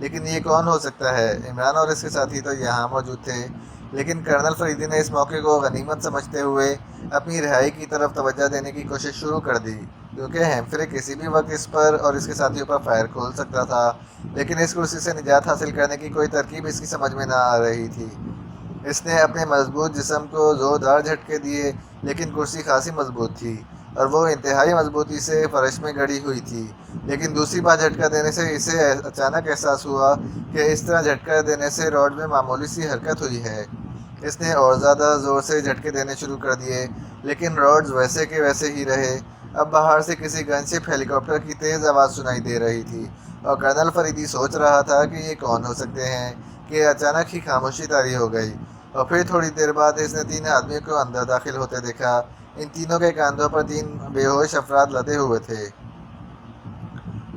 لیکن یہ کون ہو سکتا ہے؟ عمران اور اس کے ساتھی تو یہاں موجود تھے، لیکن کرنل فریدی نے اس موقع کو غنیمت سمجھتے ہوئے اپنی رہائی کی طرف توجہ دینے کی کوشش شروع کر دی، کیونکہ ہیمفرے کسی بھی وقت اس پر اور اس کے ساتھیوں پر فائر کھول سکتا تھا، لیکن اس کرسی سے نجات حاصل کرنے کی کوئی ترکیب اس کی سمجھ میں نہ آ رہی تھی۔ اس نے اپنے مضبوط جسم کو زوردار جھٹکے دیے، لیکن کرسی خاصی مضبوط تھی اور وہ انتہائی مضبوطی سے فرش میں گڑی ہوئی تھی، لیکن دوسری بار جھٹکا دینے سے اسے اچانک احساس ہوا کہ اس طرح جھٹکا دینے سے راڈ میں معمولی سی حرکت ہوئی ہے۔ اس نے اور زیادہ زور سے جھٹکے دینے شروع کر دیے، لیکن راڈز ویسے کے ویسے ہی رہے۔ اب باہر سے کسی گن شپ ہیلی کاپٹر کی تیز آواز سنائی دے رہی تھی اور کرنل فریدی سوچ رہا تھا کہ یہ کون ہو سکتے ہیں کہ اچانک ہی خاموشی طاری ہو گئی، اور پھر تھوڑی دیر بعد اس نے 3 آدمیوں کو اندر داخل ہوتے دیکھا۔ ان تینوں کے کاندھوں پر 3 بے ہوش افراد لدے ہوئے تھے۔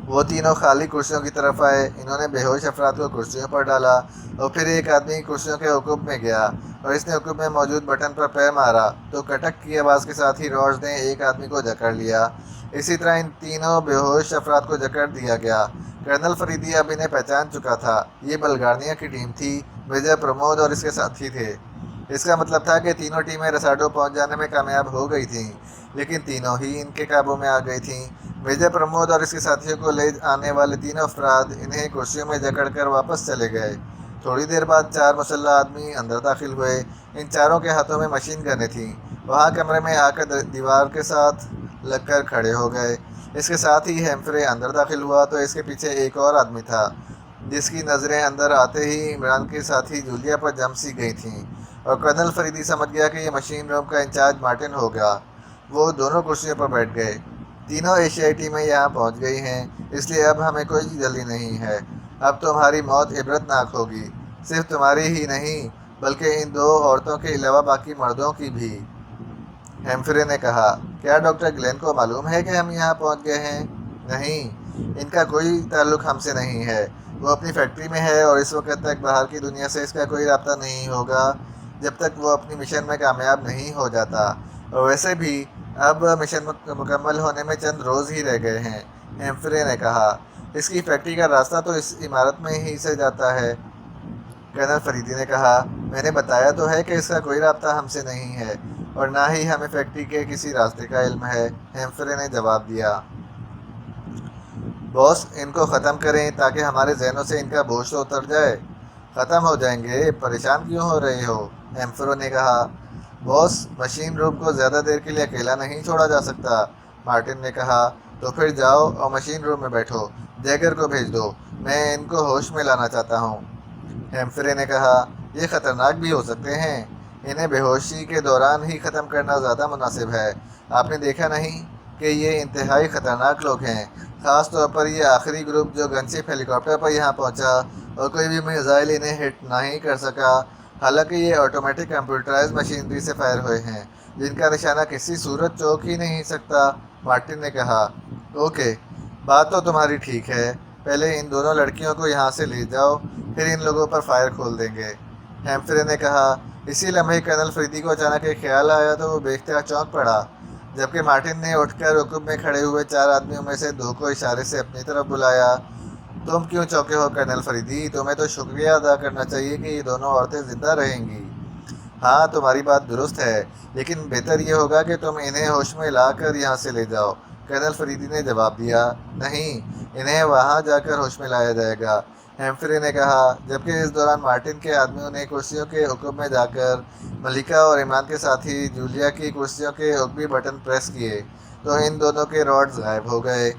وہ تینوں خالی کرسیوں کی طرف آئے، انہوں نے بے ہوش افراد کو کرسیوں پر ڈالا اور پھر ایک آدمی کرسیوں کے عقب میں گیا اور اس نے عقب میں موجود بٹن پر پیر مارا تو کٹک کی آواز کے ساتھ ہی راڈز نے ایک آدمی کو جکڑ لیا۔ اسی طرح ان تینوں بے ہوش افراد کو جکڑ دیا گیا۔ کرنل فریدی اب انہیں پہچان چکا تھا، یہ بلگارنیا کی ٹیم تھی، وجے پرمود اور اس کے ساتھی تھے۔ اس کا مطلب تھا کہ تینوں ٹیمیں رساڈو پہنچ جانے میں کامیاب ہو گئی تھیں، لیکن تینوں ہی ان کے قابو میں آ گئی تھیں۔ وجے پرمود اور اس کے ساتھیوں کو لے آنے والے تینوں افراد انہیں کرسیوں میں جکڑ کر واپس چلے گئے۔ تھوڑی دیر بعد 4 مسلح آدمی اندر داخل ہوئے، ان چاروں کے ہاتھوں میں مشین گنیں تھیں۔ وہاں کمرے میں آ کر دیوار کے ساتھ لگ کر کھڑے ہو گئے۔ اس کے ساتھ ہی ہیمفرے اندر داخل ہوا تو اس کے پیچھے ایک اور آدمی تھا، جس کی نظریں اندر آتے ہی عمران کے ساتھی جولیا پر جم سی گئی تھیں، اور کرنل فریدی سمجھ گیا کہ یہ مشین روم کا انچارج مارٹن ہوگا۔ وہ دونوں کرسیوں پر بیٹھ گئے۔ تینوں ایشیائی ٹیمیں یہاں پہنچ گئی ہیں، اس لیے اب ہمیں کوئی جلدی نہیں ہے۔ اب تمہاری موت عبرت ناک ہوگی، صرف تمہاری ہی نہیں بلکہ ان 2 عورتوں کے علاوہ باقی مردوں کی بھی۔ ہیمفرے نے کہا، کیا ڈاکٹر گلین کو معلوم ہے کہ ہم یہاں پہنچ گئے ہیں؟ نہیں، ان کا کوئی تعلق ہم سے نہیں ہے۔ وہ اپنی فیکٹری میں ہے اور اس وقت تک باہر کی دنیا سے اس کا کوئی رابطہ نہیں ہوگا جب تک وہ اپنی مشن میں کامیاب نہیں ہو جاتا، اور ویسے بھی اب مشن مکمل ہونے میں چند روز ہی رہ گئے ہیں۔ ہیمفرے نے کہا، اس کی فیکٹری کا راستہ تو اس عمارت میں ہی سے جاتا ہے۔ کرنل فریدی نے کہا، میں نے بتایا تو ہے کہ اس کا کوئی رابطہ ہم سے نہیں ہے اور نہ ہی ہمیں فیکٹری کے کسی راستے کا علم ہے، ہیمفرے نے جواب دیا۔ باس، ان کو ختم کریں تاکہ ہمارے ذہنوں سے ان کا بوجھ تو اتر جائے۔ ختم ہو جائیں گے، پریشان کیوں ہو رہے ہو؟ ہیمفرے نے کہا۔ باس، مشین روم کو زیادہ دیر کے لیے اکیلا نہیں چھوڑا جا سکتا، مارٹن نے کہا۔ تو پھر جاؤ اور مشین روم میں بیٹھو، جیگر کو بھیج دو، میں ان کو ہوش میں لانا چاہتا ہوں۔ ہیمفرے نے کہا، یہ خطرناک بھی ہو سکتے ہیں، انہیں بے ہوشی کے دوران ہی ختم کرنا زیادہ مناسب ہے۔ آپ نے دیکھا نہیں کہ یہ انتہائی خطرناک لوگ ہیں، خاص طور پر یہ آخری گروپ جو گن شپ ہیلی کاپٹر پر یہاں پہنچا اور کوئی بھی میزائل انہیں ہٹ نہیں کر سکا، حالانکہ یہ آٹومیٹک کمپیوٹرائز مشینری سے فائر ہوئے ہیں جن کا نشانہ کسی صورت چوک ہی نہیں سکتا، مارٹن نے کہا۔ اوکے، بات تو تمہاری ٹھیک ہے، پہلے ان دونوں لڑکیوں کو یہاں سے لے جاؤ، پھر ان لوگوں پر فائر کھول دیں گے، ہیمفرے نے کہا۔ اسی لمحے کرنل فریدی کو اچانک ایک خیال آیا تو وہ بے اختیار چونک پڑا، جبکہ مارٹن نے اٹھ کر رکوع میں کھڑے ہوئے 4 آدمیوں میں سے 2 کو اشارے سے اپنی طرف بلایا۔ تم کیوں چونکے ہو کرنل فریدی؟ تمہیں تو شکریہ ادا کرنا چاہیے کہ یہ دونوں عورتیں زندہ رہیں گی۔ ہاں، تمہاری بات درست ہے، لیکن بہتر یہ ہوگا کہ تم انہیں ہوش میں لا کر یہاں سے لے جاؤ، کرنل فریدی نے جواب دیا۔ نہیں، انہیں وہاں جا کر ہوش میں لایا جائے گا، ہیمفرے نے کہا، جبکہ اس دوران مارٹن کے آدمیوں نے کرسیوں کے عقب میں جا کر ملکہ اور عمران کے ساتھی جولیا کی کرسیوں کے عقبی بٹن پریس کیے تو ان دونوں کے راڈز غائب ہو گئے،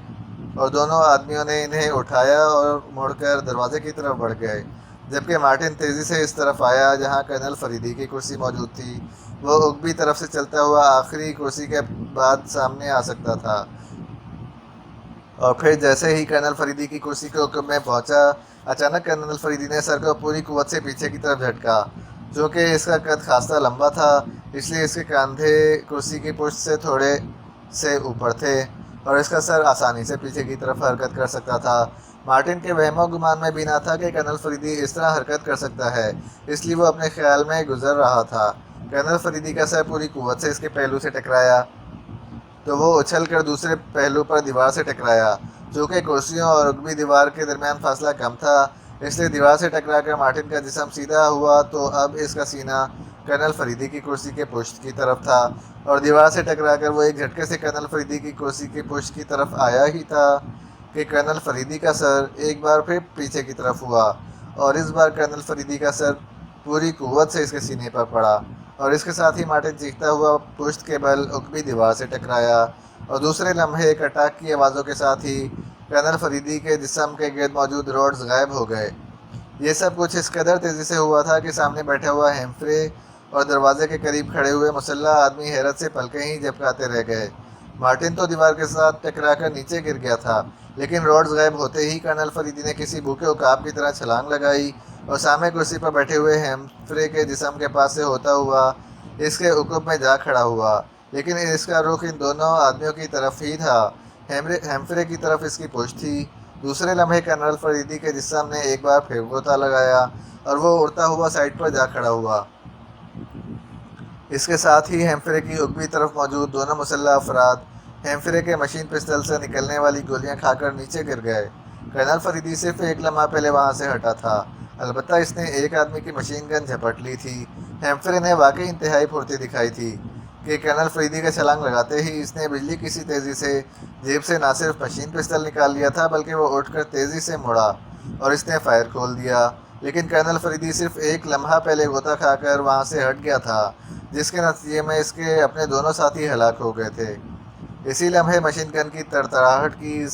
اور دونوں آدمیوں نے انہیں اٹھایا اور مڑ کر دروازے کی طرف بڑھ گئے، جبکہ مارٹن تیزی سے اس طرف آیا جہاں کرنل فریدی کی کرسی موجود تھی۔ وہ عقبی طرف سے چلتا ہوا آخری کرسی کے بعد سامنے آ سکتا تھا، اور پھر جیسے ہی کرنل فریدی کی کرسی کے عقب میں پہنچا، اچانک کرنل فریدی نے سر کو پوری قوت سے پیچھے کی طرف جھٹکا۔ چونکہ اس کا قد خاصا لمبا تھا، اس لیے اس کے کاندھے کرسی کی پشت سے تھوڑے سے اوپر تھے اور اس کا سر آسانی سے پیچھے کی طرف حرکت کر سکتا تھا۔ مارٹن کے وہم و گمان میں بھی نہ تھا کہ کرنل فریدی اس طرح حرکت کر سکتا ہے، اس لیے وہ اپنے خیال میں گزر رہا تھا۔ کرنل فریدی کا سر پوری قوت سے اس کے پہلو سے ٹکرایا تو وہ اچھل کر دوسرے پہلو پر دیوار سے ٹکرایا۔ چونکہ کرسیوں اور عقبی دیوار کے درمیان فاصلہ کم تھا، اس لیے دیوار سے ٹکرا کر مارٹن کا جسم سیدھا ہوا تو اب اس کا سینہ کرنل فریدی کی کرسی کے پشت کی طرف تھا، اور دیوار سے ٹکرا کر وہ ایک جھٹکے سے کرنل فریدی کی کرسی کی پشت کی طرف آیا ہی تھا کہ کرنل فریدی کا سر ایک بار پھر پیچھے کی طرف ہوا، اور اس بار کرنل فریدی کا سر پوری قوت سے اس کے سینے پر پڑا، اور اس کے ساتھ ہی مارٹن چیختا ہوا پشت کے بل عقبی دیوار سے ٹکرایا، اور دوسرے لمحے کٹاک کی آوازوں کے ساتھ ہی کرنل فریدی کے جسم کے گرد موجود راڈز غائب ہو گئے۔ یہ سب کچھ اس قدر تیزی سے ہوا تھا کہ سامنے بیٹھا ہوا ہیمفرے اور دروازے کے قریب کھڑے ہوئے مسلح آدمی حیرت سے پلکیں ہی جھپکاتے رہ گئے۔ مارٹن تو دیوار کے ساتھ ٹکرا کر نیچے گر گیا تھا، لیکن راڈز غائب ہوتے ہی کرنل فریدی نے کسی بھوکے عقاب کی طرح چھلانگ لگائی اور سامنے کرسی پر بیٹھے ہوئے ہیمفرے کے جسم کے پاس سے ہوتا ہوا اس کے عقب میں جا کھڑا ہوا، لیکن اس کا رخ ان دونوں آدمیوں کی طرف ہی تھا۔ ہیمفرے کی طرف اس کی پشت تھی۔ دوسرے لمحے کرنل فریدی کے جسم نے ایک بار پھر غوطہ لگایا اور وہ اڑتا ہوا سائڈ پر جا کھڑا ہوا۔ اس کے ساتھ ہی ہیمفرے کی عقبی طرف موجود دونوں مسلح افراد ہیمفرے کے مشین پستل سے نکلنے والی گولیاں کھا کر نیچے گر گئے۔ کرنل فریدی صرف ایک لمحہ پہلے وہاں سے ہٹا تھا، البتہ اس نے ایک آدمی کی مشین گن جھپٹ لی تھی۔ ہیمفرے نے واقعی انتہائی پھرتی دکھائی تھی کہ کرنل فریدی کا چھلانگ لگاتے ہی اس نے بجلی کی سی تیزی سے جیب سے نہ صرف مشین پستل نکال لیا تھا بلکہ وہ اٹھ کر تیزی سے مڑا اور اس نے فائر کھول دیا، لیکن کرنل فریدی صرف ایک لمحہ پہلے غوطہ کھا کر وہاں سے ہٹ گیا تھا، جس کے نتیجے میں اس کے اپنے دونوں ساتھی ہلاک ہو گئے تھے۔ اسی لمحے مشین گن کی تڑتڑاہٹ کی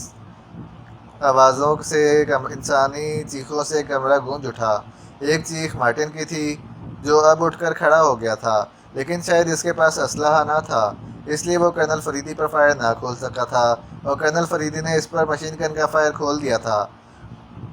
آوازوں سے انسانی چیخوں سے کمرہ گونج اٹھا۔ ایک چیخ مارٹن کی تھی جو اب اٹھ کر کھڑا ہو گیا تھا، لیکن شاید اس کے پاس اسلحہ نہ تھا، اس لیے وہ کرنل فریدی پر فائر نہ کھول سکا تھا اور کرنل فریدی نے اس پر مشین گن کا فائر کھول دیا تھا۔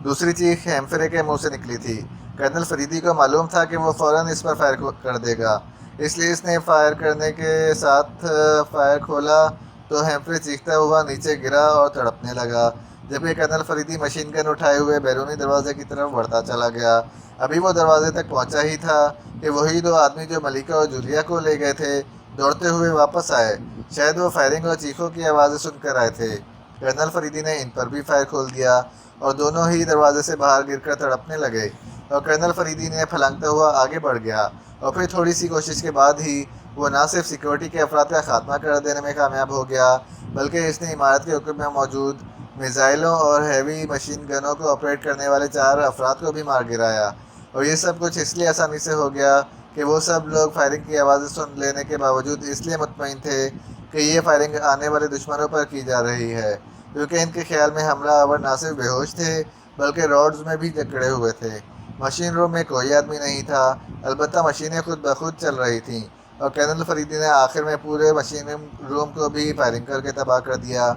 دوسری چیخ ہیمفرے کے منہ سے نکلی تھی۔ کرنل فریدی کو معلوم تھا کہ وہ فوراً اس پر فائر کر دے گا، اس لیے اس نے فائر کرنے کے ساتھ فائر کھولا تو ہیمفرے چیختا ہوا نیچے گرا اور تڑپنے لگا، جبکہ کرنل فریدی مشین گن اٹھائے ہوئے بیرونی دروازے کی طرف بڑھتا چلا گیا۔ ابھی وہ دروازے تک پہنچا ہی تھا کہ وہی دو آدمی جو ملیکہ اور جولیا کو لے گئے تھے دوڑتے ہوئے واپس آئے۔ شاید وہ فائرنگ اور چیخوں کی آوازیں سن کر آئے تھے۔ کرنل فریدی نے ان پر بھی فائر کھول دیا اور دونوں ہی دروازے سے باہر گر کر تڑپنے لگے، اور کرنل فریدی نے پھلانگتا ہوا آگے بڑھ گیا، اور پھر تھوڑی سی کوشش کے بعد ہی وہ نہ صرف سیکورٹی کے افراد کا خاتمہ کر دینے میں کامیاب ہو گیا بلکہ اس نے عمارت کے عقب میں موجود میزائلوں اور ہیوی مشین گنوں کو آپریٹ کرنے والے 4 افراد کو بھی مار گرایا، اور یہ سب کچھ اس لیے آسانی سے ہو گیا کہ وہ سب لوگ فائرنگ کی آوازیں سن لینے کے باوجود اس لیے مطمئن تھے کہ یہ فائرنگ آنے والے دشمنوں پر کی جا رہی ہے، کیونکہ ان کے خیال میں حملہ آور نہ صرف بے ہوش تھے بلکہ راڈز میں بھی جکڑے ہوئے تھے۔ مشین روم میں کوئی آدمی نہیں تھا، البتہ مشینیں خود بخود چل رہی تھیں، اور کرنل فریدی نے آخر میں پورے مشین روم کو بھی فائرنگ کر کے تباہ کر دیا۔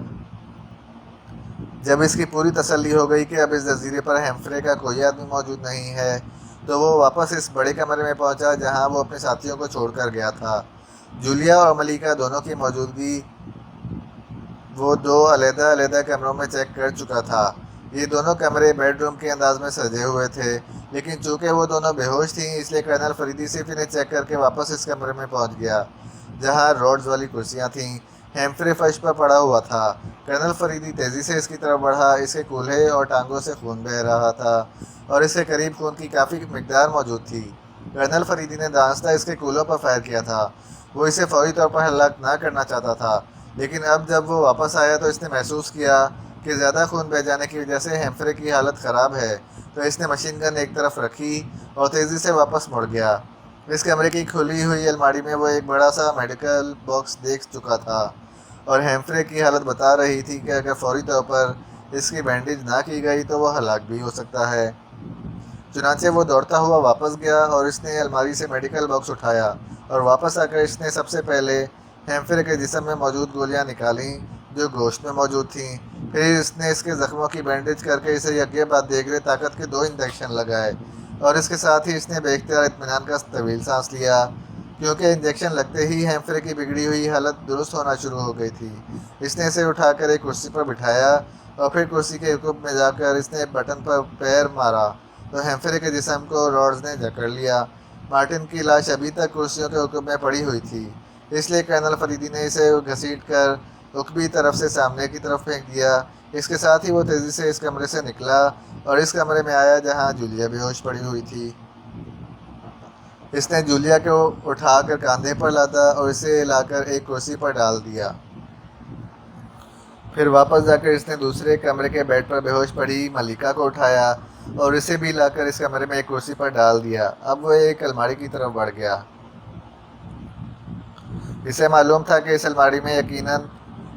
جب اس کی پوری تسلی ہو گئی کہ اب اس جزیرے پر ہیمفرے کا کوئی آدمی موجود نہیں ہے تو وہ واپس اس بڑے کمرے میں پہنچا جہاں وہ اپنے ساتھیوں کو چھوڑ کر گیا تھا۔ جولیا اور ملیکہ دونوں کی موجودگی وہ 2 علیحدہ کمروں میں چیک کر چکا تھا۔ یہ دونوں کمرے بیڈ روم کے انداز میں سجے ہوئے تھے، لیکن چونکہ وہ دونوں بے ہوش تھیں اس لیے کرنل فریدی صرف انہیں چیک کر کے واپس اس کمرے میں پہنچ گیا جہاں راڈز والی کرسیاں تھیں۔ ہیمفرے فرش پر پڑا ہوا تھا۔ کرنل فریدی تیزی سے اس کی طرف بڑھا، اس کے کولہے اور ٹانگوں سے خون بہہ رہا تھا اور اس کے قریب خون کی کافی مقدار موجود تھی۔ کرنل فریدی نے دانستہ اس کے کولوں پر فائر کیا تھا۔ وہ اسے فوری طور پر ہلاک نہ کرنا چاہتا تھا، لیکن اب جب وہ واپس آیا تو اس نے محسوس کیا کہ زیادہ خون بہہ جانے کی وجہ سے ہیمفرے کی حالت خراب ہے، تو اس نے مشین گن ایک طرف رکھی اور تیزی سے واپس مڑ گیا۔ اس کمرے کی کھلی ہوئی الماری میں وہ ایک بڑا سا میڈیکل باکس دیکھ چکا تھا اور ہیمفرے کی حالت بتا رہی تھی کہ اگر فوری طور پر اس کی بینڈیج نہ کی گئی تو وہ ہلاک بھی ہو سکتا ہے۔ چنانچہ وہ دوڑتا ہوا واپس گیا اور اس نے الماری سے میڈیکل باکس اٹھایا اور واپس آ کر اس نے سب سے پہلے ہیمفرے کے جسم میں موجود گولیاں نکالیں جو گوشت میں موجود تھیں، پھر اس نے اس کے زخموں کی بینڈیج کر کے اسے یکے بعد دیگرے طاقت کے 2 انجیکشن لگائے، اور اس کے ساتھ ہی اس نے بے اختیار اطمینان کا طویل سانس لیا، کیونکہ انجیکشن لگتے ہی ہیمفرے کی بگڑی ہوئی حالت درست ہونا شروع ہو گئی تھی۔ اس نے اسے اٹھا کر ایک کرسی پر بٹھایا اور پھر کرسی کے عقب میں جا کر اس نے بٹن پر پیر مارا تو ہیمفرے کے جسم کو راڈز نے جکڑ لیا۔ مارٹن کی لاش ابھی تک کرسیوں کے عقب میں پڑی ہوئی تھی، اس لیے کرنل فریدی نے اسے گھسیٹ کر عقبی طرف سے سامنے کی طرف پھینک دیا۔ اس کے ساتھ ہی وہ تیزی سے اس کمرے سے نکلا اور اس کمرے میں آیا جہاں جولیا بے ہوش پڑی ہوئی تھی۔ اس نے جولیا کو اٹھا کر کاندھے پر لادا اور اسے لا کر ایک کرسی پر ڈال دیا۔ پھر واپس جا کر اس نے دوسرے کمرے کے بیڈ پر بے ہوش پڑی ملکہ کو اٹھایا اور اسے بھی لا کر اس کمرے میں ایک کرسی پر ڈال دیا۔ اب وہ ایک الماری کی طرف بڑھ گیا۔ اسے معلوم تھا کہ اس الماری میں یقیناً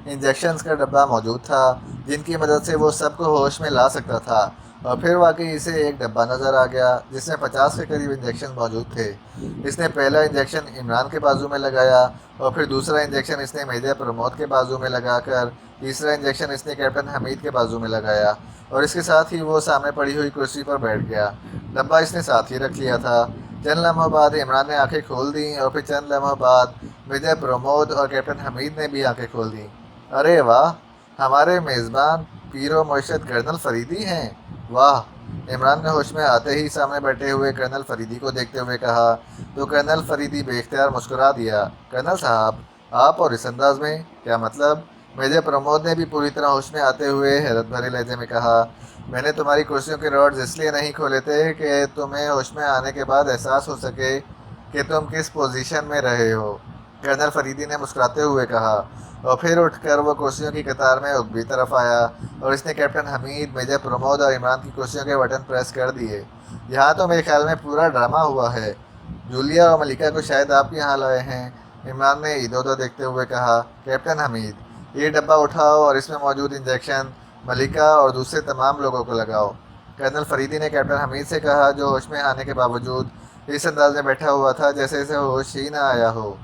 انجیکشنز کا ڈبہ موجود تھا جن کی مدد سے وہ سب کو ہوش میں لا سکتا تھا، اور پھر واقعی اسے ایک ڈبہ نظر آ گیا جس میں 50 کے قریب انجیکشن موجود تھے۔ اس نے پہلا انجیکشن عمران کے بازو میں لگایا اور پھر دوسرا انجیکشن اس نے میجر پرمود کے بازو میں لگا کر تیسرا انجیکشن اس نے کیپٹن حمید کے بازو میں لگایا، اور اس کے ساتھ ہی وہ سامنے پڑی ہوئی کرسی پر بیٹھ گیا۔ ڈبہ اس نے ساتھ ہی رکھ لیا تھا۔ چند لمحوں بعد عمران نے آنکھیں کھول دیں اور پھر چند لمحوں بعد میجر پرمود اور کیپٹن حمید نے بھی آنکھیں کھول دیں۔ ارے واہ، ہمارے میزبان پیر و مرشد کرنل فریدی ہیں، واہ! عمران نے ہوش میں آتے ہی سامنے بیٹھے ہوئے کرنل فریدی کو دیکھتے ہوئے کہا تو کرنل فریدی بے اختیار مسکرا دیا۔ کرنل صاحب، آپ اور اس انداز میں، کیا مطلب؟ میجر پرمود نے بھی پوری طرح ہوش میں آتے ہوئے حیرت بھرے لہجے میں کہا، میں نے تمہاری کرسیوں کے راڈز اس لیے نہیں کھولے تھے کہ تمہیں ہوش میں آنے کے بعد احساس ہو سکے کہ تم کس پوزیشن میں رہے ہو، کرنل فریدی نے مسکراتے ہوئے کہا، اور پھر اٹھ کر وہ کرسیوں کی قطار میں عقبی طرف آیا اور اس نے کیپٹن حمید، میجر پرمود اور عمران کی کرسیوں کے بٹن پریس کر دیے۔ یہاں تو میرے خیال میں پورا ڈرامہ ہوا ہے، جولیا اور ملکہ کو شاید آپ یہاں لائے ہیں، عمران نے ادھر ادھر دیکھتے ہوئے کہا۔ کیپٹن حمید، یہ ڈبہ اٹھاؤ اور اس میں موجود انجیکشن ملکہ اور دوسرے تمام لوگوں کو لگاؤ، کرنل فریدی نے کیپٹن حمید سے کہا جو ہوش میں آنے کے باوجود اس انداز میں بیٹھا ہوا تھا جیسے اسے ہوش ہی نہ آیا ہو،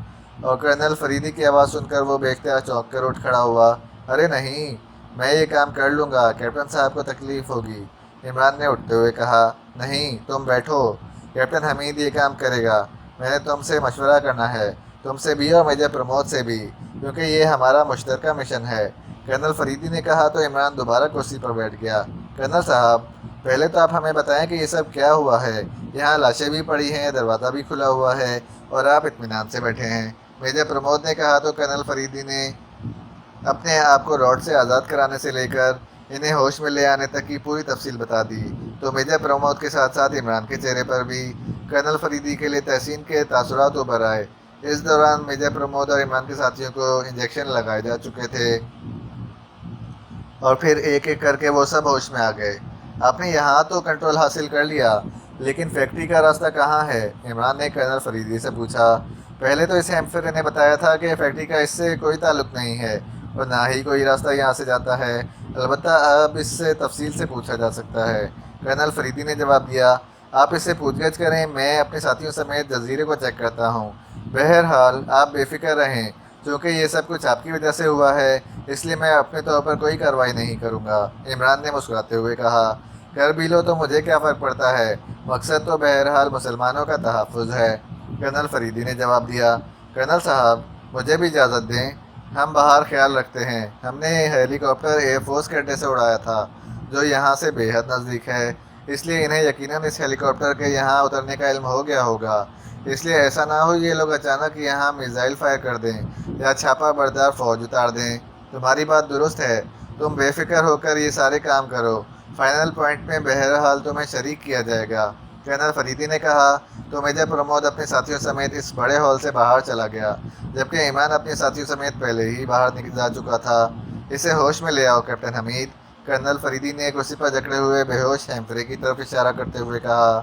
اور کرنل فریدی کی آواز سن کر وہ بے اختیار چونک کر اٹھ کھڑا ہوا۔ ارے نہیں، میں یہ کام کر لوں گا، کیپٹن صاحب کو تکلیف ہوگی، عمران نے اٹھتے ہوئے کہا۔ نہیں، تم بیٹھو، کیپٹن حمید یہ کام کرے گا، میں نے تم سے مشورہ کرنا ہے، تم سے بھی اور میجر پرمود سے بھی، کیونکہ یہ ہمارا مشترکہ مشن ہے، کرنل فریدی نے کہا تو عمران دوبارہ کرسی پر بیٹھ گیا۔ کرنل صاحب، پہلے تو آپ ہمیں بتائیں کہ یہ سب کیا ہوا ہے؟ یہاں لاشیں بھی پڑی ہیں، دروازہ بھی کھلا ہوا ہے اور آپ اطمینان سے بیٹھے ہیں، میجر پرمود نے کہا تو کرنل فریدی نے اپنے آپ کو راڈ سے آزاد کرانے سے لے کر انہیں ہوش میں لے آنے تک کی پوری تفصیل بتا دی، تو میجر پرمود کے ساتھ ساتھ عمران کے چہرے پر بھی کرنل فریدی کے لیے تحسین کے تاثرات ابھر آئے۔ اس دوران میجر پرمود اور عمران کے ساتھیوں کو انجیکشن لگائے جا چکے تھے اور پھر ایک ایک کر کے وہ سب ہوش میں آ گئے۔ آپ نے یہاں تو کنٹرول حاصل کر لیا، لیکن فیکٹری کا راستہ کہاں ہے؟ عمران نے کرنل فریدی سے پوچھا۔ پہلے تو اس ہیمفرے نے بتایا تھا کہ فیکٹری کا اس سے کوئی تعلق نہیں ہے اور نہ ہی کوئی راستہ یہاں سے جاتا ہے، البتہ اب اس سے تفصیل سے پوچھا جا سکتا ہے، کرنل فریدی نے جواب دیا۔ آپ اس سے پوچھ گچھ کریں، میں اپنے ساتھیوں سمیت جزیرے کو چیک کرتا ہوں۔ بہرحال آپ بے فکر رہیں، چونکہ یہ سب کچھ آپ کی وجہ سے ہوا ہے، اس لیے میں اپنے طور پر کوئی کارروائی نہیں کروں گا، عمران نے مسکراتے ہوئے کہا۔ کر بھی لو تو مجھے کیا فرق پڑتا ہے، مقصد تو بہرحال مسلمانوں کا تحفظ ہے، کرنل فریدی نے جواب دیا۔ کرنل صاحب، مجھے بھی اجازت دیں، ہم باہر خیال رکھتے ہیں، ہم نے ہیلی کاپٹر ایئر فورس کے اڈے سے اڑایا تھا جو یہاں سے بے حد نزدیک ہے، اس لیے انہیں یقیناً اس ہیلی کاپٹر کے یہاں اترنے کا علم ہو گیا ہوگا، اس لیے ایسا نہ ہو یہ لوگ اچانک یہاں میزائل فائر کر دیں یا چھاپا بردار فوج اتار دیں۔ تمہاری بات درست ہے، تم بے فکر ہو کر یہ سارے کام کرو، فائنل پوائنٹ میں بہرحال تمہیں شریک کیا جائے گا، کرنل فریدی نے کہا تو میجر پرمود اپنے ساتھیوں سمیت اس بڑے ہال سے باہر چلا گیا، جبکہ عمران اپنے ساتھیوں سمیت پہلے ہی باہر جا چکا تھا۔ اسے ہوش میں لے آؤ کیپٹن حمید، کرنل فریدی نے کرسی پر جکڑے ہوئے بے ہوش ہیمفرے کی طرف اشارہ کرتے ہوئے کہا۔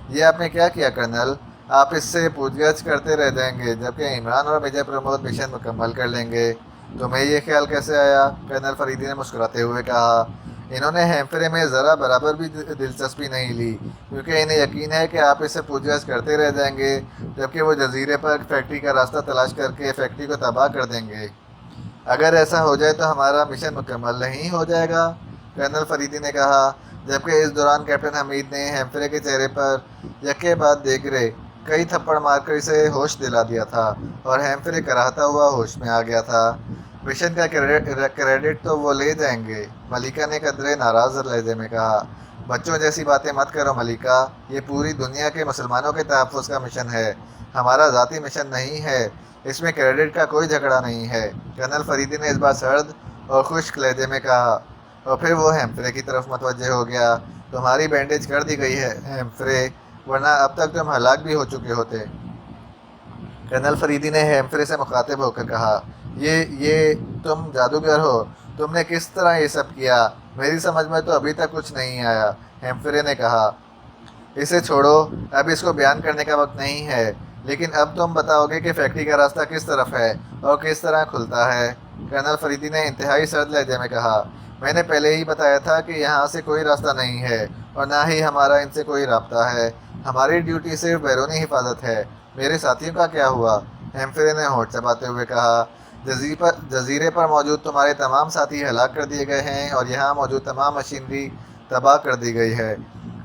یہ آپ نے کیا کیا کرنل؟ آپ اس سے پوچھ گچھ کرتے رہ جائیں گے جبکہ عمران اور میجر پرمود مشن مکمل کر لیں گے، تمہیں یہ خیال کیسے آیا؟ کرنل فریدی نے مسکراتے ہوئے کہا۔ انہوں نے ہیمفرے میں ذرا برابر بھی دلچسپی نہیں لی، کیونکہ انہیں یقین ہے کہ آپ اس سے پوچھ گچھ کرتے رہ جائیں گے جبکہ وہ جزیرے پر فیکٹری کا راستہ تلاش کر کے فیکٹری کو تباہ کر دیں گے۔ اگر ایسا ہو جائے تو ہمارا مشن مکمل نہیں ہو جائے گا، کرنل فریدی نے کہا، جبکہ اس دوران کیپٹن حمید نے ہیمفرے کے چہرے پر یکے بعد دیگرے کئی تھپڑ مار کر اسے ہوش دلا دیا تھا اور ہیمفرے کراہتا ہوا ہوش میں آ گیا تھا۔ مشن کا کریڈٹ تو وہ لے جائیں گے، ملکہ نے قدرے ناراض لہجے میں کہا۔ بچوں جیسی باتیں مت کرو ملکہ، یہ پوری دنیا کے مسلمانوں کے تحفظ کا مشن ہے، ہمارا ذاتی مشن نہیں ہے، اس میں کریڈٹ کا کوئی جھگڑا نہیں ہے، کرنل فریدی نے اس بار سرد اور خشک لہجے میں کہا۔ اور پھر وہ ہیمفرے کی طرف متوجہ ہو گیا۔ تمہاری بینڈیج کر دی گئی ہے ہیمفرے، ورنہ اب تک تم ہلاک بھی ہو چکے ہوتے۔ کرنل فریدی نے ہیمفرے سے مخاطب ہو کر کہا، یہ تم جادوگر ہو، تم نے کس طرح یہ سب کیا؟ میری سمجھ میں تو ابھی تک کچھ نہیں آیا۔ ہیمفرے نے کہا، اسے چھوڑو، اب اس کو بیان کرنے کا وقت نہیں ہے، لیکن اب تم بتاؤ گے کہ فیکٹری کا راستہ کس طرف ہے اور کس طرح کھلتا ہے؟ کرنل فریدی نے انتہائی سرد لہجے میں کہا، میں نے پہلے ہی بتایا تھا کہ یہاں سے کوئی راستہ نہیں ہے اور نہ ہی ہمارا ان سے کوئی رابطہ ہے۔ ہماری ڈیوٹی صرف بیرونی حفاظت ہے۔ میرے ساتھیوں کا کیا ہوا؟ ہیمفرے نے ہونٹ چباتے ہوئے کہا، جزیرے پر موجود تمہارے تمام ساتھی ہلاک کر دیے گئے ہیں اور یہاں موجود تمام مشینری تباہ کر دی گئی ہے۔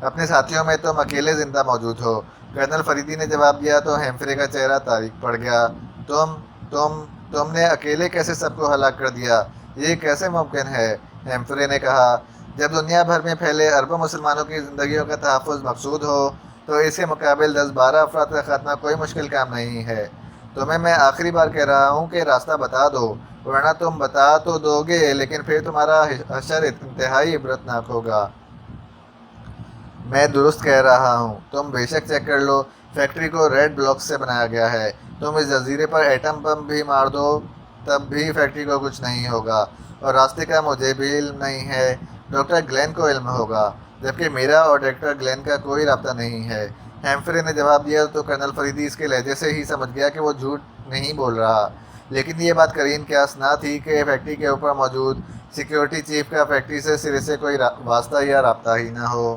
اپنے ساتھیوں میں تم اکیلے زندہ موجود ہو۔ کرنل فریدی نے جواب دیا تو ہیمفرے کا چہرہ تاریک پڑ گیا۔ تم نے اکیلے کیسے سب کو ہلاک کر دیا؟ یہ کیسے ممکن ہے؟ ہیمفرے نے کہا، جب دنیا بھر میں پھیلے اربوں مسلمانوں کی زندگیوں کا تحفظ مقصود ہو تو اس کے مقابل 10-12 افراد کا خاتمہ کوئی مشکل کام نہیں ہے۔ تمہیں میں آخری بار کہہ رہا ہوں کہ راستہ بتا دو، ورنہ تم بتا تو دو گے لیکن پھر تمہارا حشر انتہائی عبرتناک ہوگا۔ میں درست کہہ رہا ہوں، تم بے شک چیک کر لو، فیکٹری کو ریڈ بلاکس سے بنایا گیا ہے۔ تم اس جزیرے پر ایٹم بم بھی مار دو تب بھی فیکٹری کو کچھ نہیں ہوگا، اور راستے کا مجھے بھی علم نہیں ہے، ڈاکٹر گلین کو علم ہوگا، جبکہ میرا اور ڈاکٹر گلین کا کوئی رابطہ نہیں ہے۔ ہیمفرے نے جواب دیا تو کرنل فریدی اس کے لہجے سے ہی سمجھ گیا کہ وہ جھوٹ نہیں بول رہا، لیکن یہ بات کرین کے اسنا تھی کہ فیکٹری کے اوپر موجود سیکیورٹی چیف کا فیکٹری سے سرے سے کوئی واسطہ یا رابطہ ہی نہ ہو۔